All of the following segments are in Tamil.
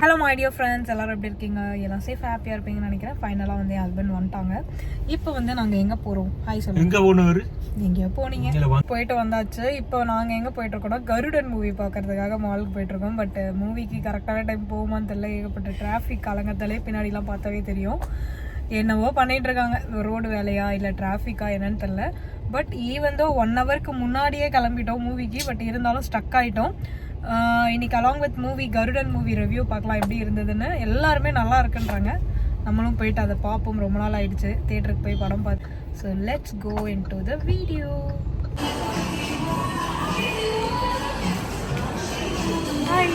ஹலோ மை டியர் ஃப்ரெண்ட்ஸ், எல்லாரும் எப்படி இருக்கீங்க? எல்லாம் சேஃப் ஹாப்பியாக இருப்பீங்கன்னு நினைக்கிறேன். ஃபைனலாக வந்து என் ஹஸ்பண்ட் வந்துட்டாங்க. இப்போ வந்து நாங்கள் எங்கே போகிறோம்? ஹாய் சொல்லுங்கள். எங்கே போகணும்? எங்கேயோ போனீங்க, போயிட்டு வந்தாச்சு. இப்போ நாங்கள் எங்கே போயிட்டுருக்கோம்னா கருடன் மூவி பார்க்கறதுக்காக மாலுக்கு போயிட்டுருக்கோம். பட் மூவிக்கு கரெக்டான டைம் போகுமான்னு தெரியல. ஏகப்பட்ட டிராஃபிக் கலங்கத்தாலே பின்னாடிலாம் பார்த்தாவே தெரியும். என்னவோ பண்ணிகிட்டு இருக்காங்க, ரோடு வேலையா இல்லை டிராஃபிக்கா என்னன்னு தெரில. பட் ஈவன் தோ 1 ஹவருக்கு முன்னாடியே கிளம்பிட்டோம் மூவிக்கு. பட் இருந்தாலும் ஸ்டக் ஆகிட்டோம். இன்னைக்கு along with movie Garudan movie review பார்க்கலாம் எப்படி இருந்ததுன்னு. எல்லாருமே நல்லா இருக்குன்றாங்க. நம்மளும் போயிட்டு அதை பார்ப்போம். ரொம்ப நாள் ஆயிடுச்சு தியேட்டருக்கு போய் படம் பார்த்து. So let's go into the video. Hi.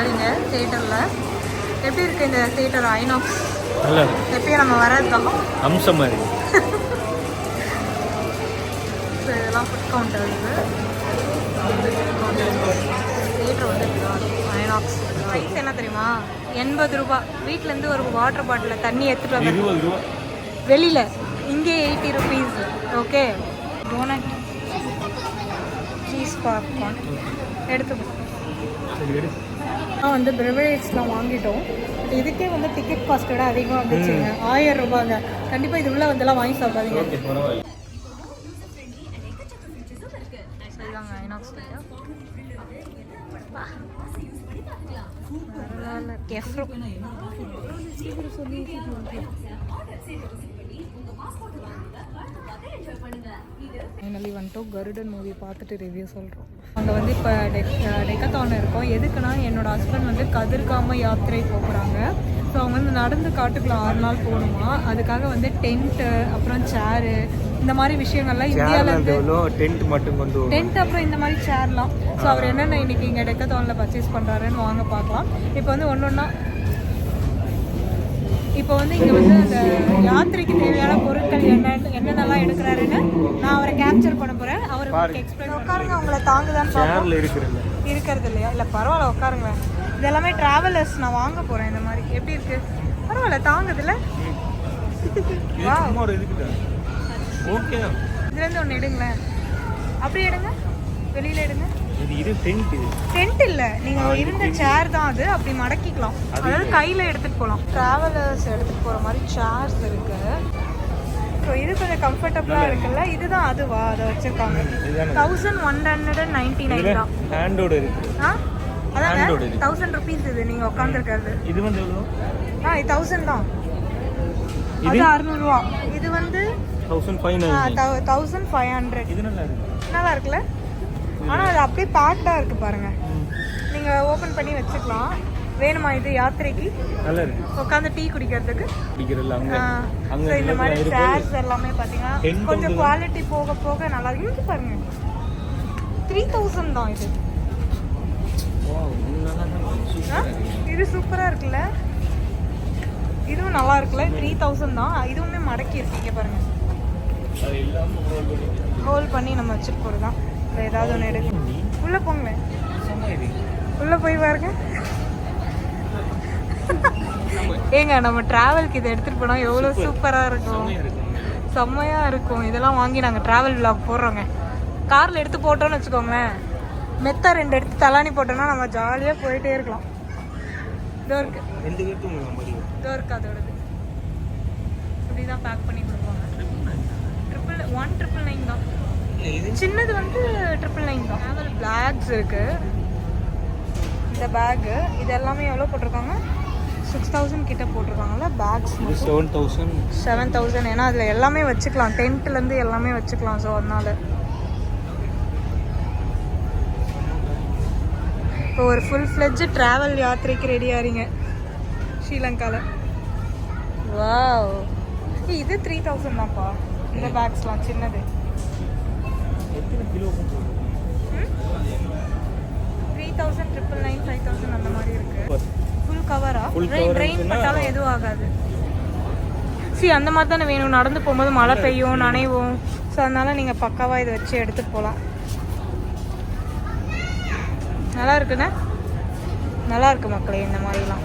இங்கே தியேட்டரில் எப்படி இருக்குது இந்த தியேட்டர்? ஐநாக்ஸ் நல்லா எப்பயும் நம்ம வரதுதான் அம்சம் மாதிரி. இதெல்லாம் ஃபுட் கவுண்டர் இருக்குது. தியேட்டர் வந்து ஐநாக்ஸ். ப்ரைஸ் என்ன தெரியுமா? 80 ரூபா. வீட்டிலேருந்து ஒரு வாட்டர் பாட்டிலில் தண்ணி எடுத்துகிட்டு வந்து 20 ரூபா வெளியில். இங்கே 80 rupees. Okay. Donut, cheese popcorn எடுத்து வந்து பிரிவரேஜ்லாம் வாங்கிட்டோம். பட் இதுக்கே வந்து டிக்கெட் காஸ்ட் விட அதிகமாக வந்துச்சுங்க. 1000 ரூபாங்க. கண்டிப்பாக இது உள்ள வந்துலாம் வாங்கி சாப்பிடாதீங்க. சரிதாங்க ஐநாக்ஸ் கெஃப்ரோ. ஃபைனலி வந்துட்டோம். கருடன் மூவி பார்த்துட்டு ரிவ்யூ சொல்கிறோம். அங்கே வந்து இப்போ டெக்கத்தான் இருக்கோம். எதுக்குன்னா என்னோட ஹஸ்பண்ட் வந்து கதிர்காம யாத்திரை போகிறாங்க. ஸோ அவங்க வந்து நடந்து காட்டுக்குள்ள 6 நாள் போகணுமா. அதுக்காக வந்து டென்ட்டு, அப்புறம் சேரு, இந்த மாதிரி விஷயங்கள்லாம் இந்தியாவிலேருந்து டென்ட், அப்புறம் இந்த மாதிரி சேர்லாம். ஸோ அவர் என்னென்ன இன்னைக்கு இங்கே டெக்கத்தானில் பர்ச்சேஸ் பண்ணுறாருன்னு வாங்க பார்க்கலாம். இப்போ வந்து ஒன்று இப்போ வந்து இங்கே வந்து அந்த யாத்திரைக்கு தேவையான பொருட்கள் என்னென்னலாம் எடுக்கிறாருன்னு நான் அவரை கேப்சர் பண்ண போகிறேன். அவருக்கு எக்ஸ்பிளைன். உட்காருங்க, உங்களை தாங்குதான்னு இருக்கிறது இல்லையா? இல்லை பரவாயில்ல, உட்காருங்க. இது எல்லாமே ட்ராவலர்ஸ். நான் வாங்க போகிறேன். இந்த மாதிரி எப்படி இருக்குது? பரவாயில்ல, தாங்குதுல்ல. இதுலேருந்து ஒன்று எடுங்களேன். அப்படியே எடுங்க, வெளியில் எடுங்க. டென்ட் இல்லை, நீங்கள் இருந்த சேர் தான் அது. அப்படி மடக்கிக்கலாம். அதாவது கையில் எடுத்துகிட்டு போகலாம். ட்ராவலர்ஸ் எடுத்துகிட்டு போகிற மாதிரி சேர்ஸ் இருக்குது. ஸோ இது கொஞ்சம் கம்ஃபர்டபுளாக இருக்குல்ல. இதுதான் அதுவா? அதை வச்சுருக்காங்க. 1199 தான். ஹேண்டோடு இருக்கு. அதான் 1000 ருபீஸ். இது நீங்கள் உட்காந்துருக்கிறது. இது வந்து எவ்வளோ? இது 1000 தான். அது 600 ரூபா. இது வந்து 1500. இது நல்லா இருக்கு. நல்லா இருக்குல்ல? ஆனால் அது அப்படியே பேக்டாக இருக்குது பாருங்கள். நீங்கள் ஓப்பன் பண்ணி வச்சுக்கலாம். வேணுமா இது யாத்திரைக்கு? நல்லா இருக்கு. உட்காந்து டீ குடிக்கிறதுக்கு. அங்கே இந்த மாதிரி சேர்ஸ் எல்லாமே பார்த்தீங்கன்னா கொஞ்சம் குவாலிட்டி போக போக நல்லா இருக்கு. பாருங்க, 3000 தான் இது. இது சூப்பராக இருக்குல்ல? இதுவும் நல்லா இருக்குல்ல? 3000 தான். இதுவுமே மடக்கி இருக்கீங்க பாருங்க. ஹோல்ட் பண்ணி நம்ம வச்சுட்டு போகிறது தான். ஏதாவது ஒன்று எடுக்க உள்ளே போங்களேன். உள்ளே போய் பாருங்க. ஏங்க, நம்ம ட்ராவலுக்கு இதை எடுத்துகிட்டு போனால் எவ்வளோ சூப்பராக இருக்கும், செம்மையாக இருக்கும். இதெல்லாம் வாங்கி நாங்கள் ட்ராவல் விலாக் போடுறோங்க. காரில் எடுத்து போட்டோன்னு வச்சுக்கோங்களேன். மெத்த 2 எடுத்து தலானி போட்டோன்னா நம்ம ஜாலியாக போயிட்டே இருக்கலாம். இதோ இருக்கு, இதோ இருக்கு அதோடது. இப்படி தான் பேக் பண்ணி கொடுப்பாங்க. 1,999 தான். சின்னது வந்து 999 தான். ட்ராவல் பேக்ஸ் இருக்குது. இந்த பேக்கு இது எல்லாமே எவ்வளோ போட்டிருக்காங்க? 6000 கிட்ட போட்டிருக்காங்கல்ல பேக்ஸ். 7000. ஏன்னா அதில் எல்லாமே வச்சுக்கலாம். டென்ட்லேருந்து எல்லாமே வச்சுக்கலாம். ஸோ அதனால இப்போ ஒரு ஃபுல் ஃப்ளெட்ஜ் ட்ராவல் யாத்திரைக்கு ரெடி ஆகிறீங்க ஸ்ரீலங்காவில். வாவ், இது 3000 தான்ப்பா. இந்த பேக்ஸ்லாம் சின்னது 3000, 999, 5000 அந்த மாதிரி இருக்கு. ஃபுல் கவரா? ரெயின் பட்டாலும் எதுவும் ஆகாது. அந்த மாதிரி தானே வேணும். நடந்து போகும்போது மழை பெய்யும், நனைவும். ஸோ அதனால நீங்கள் பக்காவாக இதை வச்சு எடுத்துகிட்டு போகலாம். நல்லா இருக்குண்ணே. நல்லா இருக்கு மக்களே இந்த மாதிரிலாம்.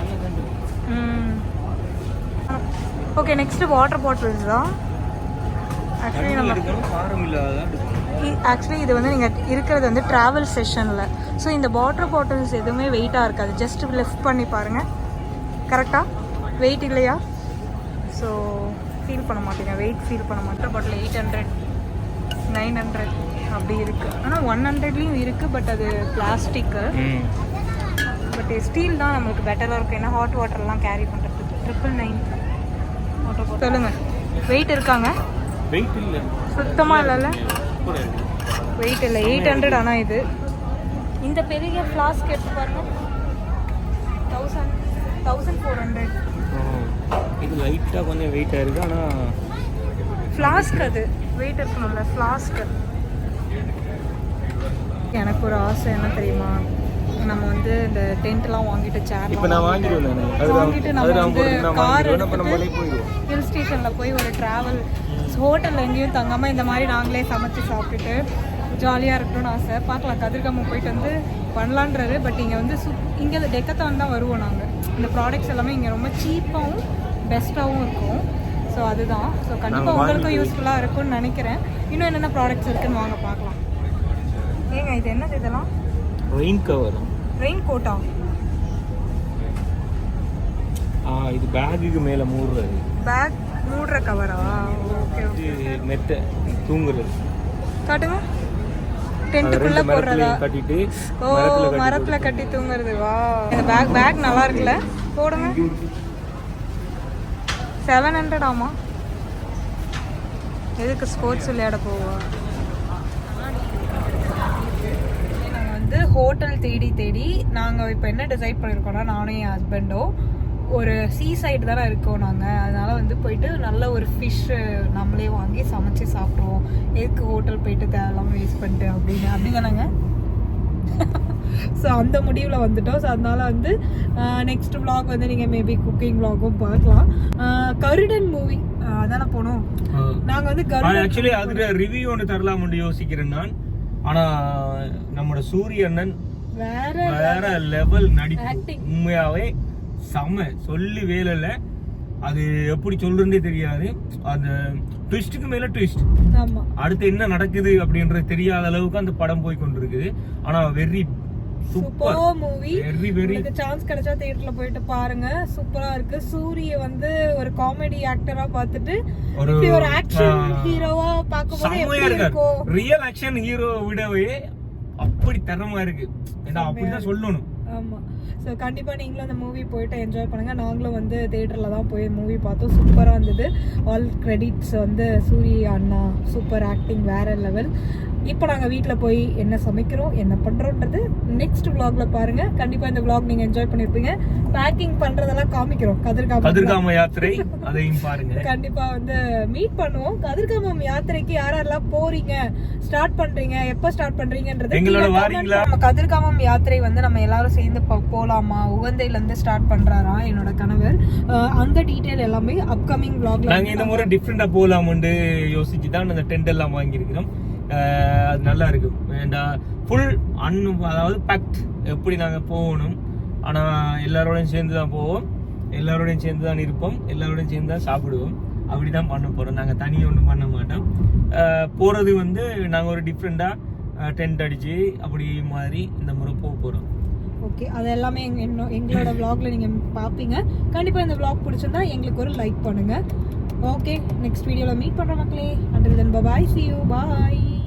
ஓகே, நெக்ஸ்ட் வாட்டர் பாட்டில்ஸ் தான். ஆக்சுவலி இது வந்து நீங்கள் இருக்கிறது வந்து ட்ராவல் செஷனில். ஸோ இந்த வாட்டர் பாட்டில்ஸ் எதுவுமே வெயிட்டாக இருக்காது. ஜஸ்ட் லிஃப்ட் பண்ணி பாருங்கள். கரெக்டாக வெயிட் இல்லையா? ஸோ ஃபீல் பண்ண மாட்டேங்க, வெயிட் ஃபீல் பண்ண மாட்டேன். பாட்டில் 800 900 அப்படி இருக்குது. ஆனால் 100லேயும் இருக்குது. பட் அது பிளாஸ்டிக்கு. பட் ஸ்டீல் தான் நம்மளுக்கு பெட்டராக இருக்கும். ஏன்னா ஹாட் வாட்டர்லாம் கேரி பண்ணுறதுக்கு. 999 வாட்டர் பாட்டில். சொல்லுங்கள், வெயிட் இருக்காங்க? வெயிட் இல்லை, சுத்தமாக இல்லைல்ல, வெயிட் இல்லை. 800. ஆனால் இது இந்த பெரிய ஃப்ளாஸ்க் எடுத்து பாருங்க, 1400. இது லைட்டாக கொஞ்சம் வெயிட்டாக இருக்குது. ஆனால் ஃப்ளாஸ்க் அது வெயிட் இருக்கணும்ல, ஃப்ளாஸ்க்கு. எனக்கு ஒரு ஆசை என்ன தெரியுமா, நம்ம வந்து இந்த டென்ட்லாம் வாங்கிட்டு சேர் இப்போ நான் வாங்கிட்டு நம்ம வந்து கார் எடுத்துட்டு ஹில் ஸ்டேஷனில் போய் ஒரு ட்ராவல் ஹோட்டலில் எங்கேயும் தங்காமல் இந்த மாதிரி நாங்களே சமைச்சு சாப்பிட்டுட்டு ஜாலியாக இருக்கணும்னு ஆசை. பார்க்கலாம், கதிர்காமம் போயிட்டு வந்து பண்ணலான்றது. பட் இங்கே வந்து இங்கே டெக்கத்தான் தான் வருவோம் நாங்கள். இந்த ப்ராடக்ட்ஸ் எல்லாமே இங்கே ரொம்ப சீப்பாகவும் பெஸ்ட்டாகவும் இருக்கும். ஸோ அதுதான். ஸோ கண்டிப்பாக உங்களுக்கும் யூஸ்ஃபுல்லாக இருக்கும்னு நினைக்கிறேன். இன்னும் என்னென்ன ப்ராடக்ட்ஸ் இருக்குன்னு வாங்க பார்க்கலாம். ஏங்க இது என்னது? இதெல்லாம் ரெயின் கவர், ரெயின் கோட்டா? இது பேக்குக்கு மேலே மூடுறது. பேக் மூடுற கவரா? Okay okay. மெத்தை தூங்குறது. காட்டுங்க. டென்ட்டுக்குள்ள போடுறதா? கட்டிட்டு ஓ, மரத்துல கட்டி தூங்குறது. வா, இந்த பேக் நல்லா இருக்குல்ல, போடுங்க. 700 ஆமா? எதுக்கு ஸ்போர்ட்ஸ் விளையாட போவா? நாங்கள் வந்து ஹோட்டல் தேடி நாங்கள் இப்போ என்ன டிசைட் பண்ணியிருக்கோம்னா, நானும் என் ஹஸ்பண்டும் ஒரு சீ சைடு தானே இருக்கோம் நாங்கள். அதனால் வந்து போயிட்டு நல்ல ஒரு ஃபிஷ்ஷு நம்மளே வாங்கி சமைச்சு சாப்பிட்ருவோம். எதுக்கு ஹோட்டல் போயிட்டு தேவையில்லாமல் வேஸ்ட் பண்ணிட்டு அப்படி தானேங்க. ஸோ அந்த முடிவில் வந்துட்டோம். ஸோ அதனால் வந்து நெக்ஸ்ட் விளாக் வந்து நீங்கள் மேபி குக்கிங் விளாகும் பார்க்கலாம். கருடன் மூவி அதானே போனோம் நாங்கள் வந்து. ஆக்சுவலி அதில் ரிவ்யூ ஒன்று தரலாம்னு யோசிக்கிறேன் நான். ஆனால் நம்மளோட சூரிய அண்ணன் வேற லெவல் நடிப்பு. உண்மையாகவே செம, சொல்லி வேலையில. அது எப்படி சொல்றதே தெரியாது. அந்த ட்விஸ்ட்டுக்கு மேல ட்விஸ்ட், அடுத்து என்ன நடக்குது அப்படின்றது தெரியாத அளவுக்கு அந்த படம் போய் கொண்டிருக்குது. ஆனா very super movie. Very chance கிடைச்சா தியேட்டர்ல போயிட்டு பாருங்க, சூப்பரா இருக்கு. சூரிய வந்து ஒரு காமெடி ஆக்டரா பார்த்துட்டு ஒரு ஆக்ஷன் ஹீரோவா பார்க்கும்போது எப்படி இருக்கும்? ரியல் ஆக்ஷன் ஹீரோ விடவே அப்படி தரமா இருக்கு. ஏன்னா அப்படிதான் சொல்லணும். ஆமா. ஸோ கண்டிப்பாக நீங்களும் அந்த மூவி போயிட்டு என்ஜாய் பண்ணுங்கள். நாங்களும் வந்து தேட்டரில் தான் போய் மூவி பார்த்தோம். சூப்பராக இருந்தது. ஆல் கிரெடிட்ஸ் வந்து சூரிய அண்ணா, சூப்பர் ஆக்டிங், வேற லெவல். இப்போ நாங்கள் வீட்டில் போய் என்ன சமைக்கிறோம், என்ன பண்ணுறோன்றது நெக்ஸ்ட் விளாக்ல பாருங்க. கண்டிப்பாக இந்த விளாக் நீங்கள் என்ஜாய் பண்ணியிருப்பீங்க. பேக்கிங் பண்ணுறதெல்லாம் காமிக்கிறோம். கதிர்காம யாத்திரை, அதையும் பாருங்க. கண்டிப்பாக வந்து மீட் பண்ணுவோம். கதிர்காமம் யாத்திரைக்கு யாரெல்லாம் போறீங்க, ஸ்டார்ட் பண்றீங்க, எப்போ ஸ்டார்ட் பண்றீங்கன்றது நம்ம கதிர்காமம் யாத்திரை வந்து நம்ம எல்லாரும் சேர்ந்து போலாமா, உகந்தையிலேருந்து ஸ்டார்ட் பண்றாரா என்னோட கணவர். அந்த டீட்டெயில் எல்லாமே அப்கமிங் விளாக்ல நாங்கள் இந்த முறை டிஃப்ரெண்டாக போகலாமுன்னு யோசிச்சு தான் அந்த டென்ட் எல்லாம் வாங்கியிருக்கிறோம். அது நல்லா இருக்கும். ஃபுல் அதாவது பேக்ட். எப்படி நாங்கள் போகணும், ஆனால் எல்லாரோடையும் சேர்ந்து தான் போவோம், எல்லாரோடையும் சேர்ந்து தான் இருப்போம், எல்லாரோடையும் சேர்ந்து தான் சாப்பிடுவோம். அப்படி தான் பண்ண போகிறோம். நாங்கள் தனியாக ஒன்றும் பண்ண மாட்டோம். போகிறது வந்து நாங்கள் ஒரு டிஃப்ரெண்ட்டாக டென்ட் அடித்து அப்படி மாதிரி இந்த முறை போகிறோம். ஓகே, அது எல்லாமே எங்களோட vlogல நீங்கள் பார்ப்பீங்க. கண்டிப்பாக இந்த vlog பிடிச்சிருந்தா எங்களுக்கு ஒரு லைக் பண்ணுங்கள். ஓகே, நெக்ஸ்ட் வீடியோவில் மீட் பண்ணுற மக்களே. until then bye bye, see you, bye.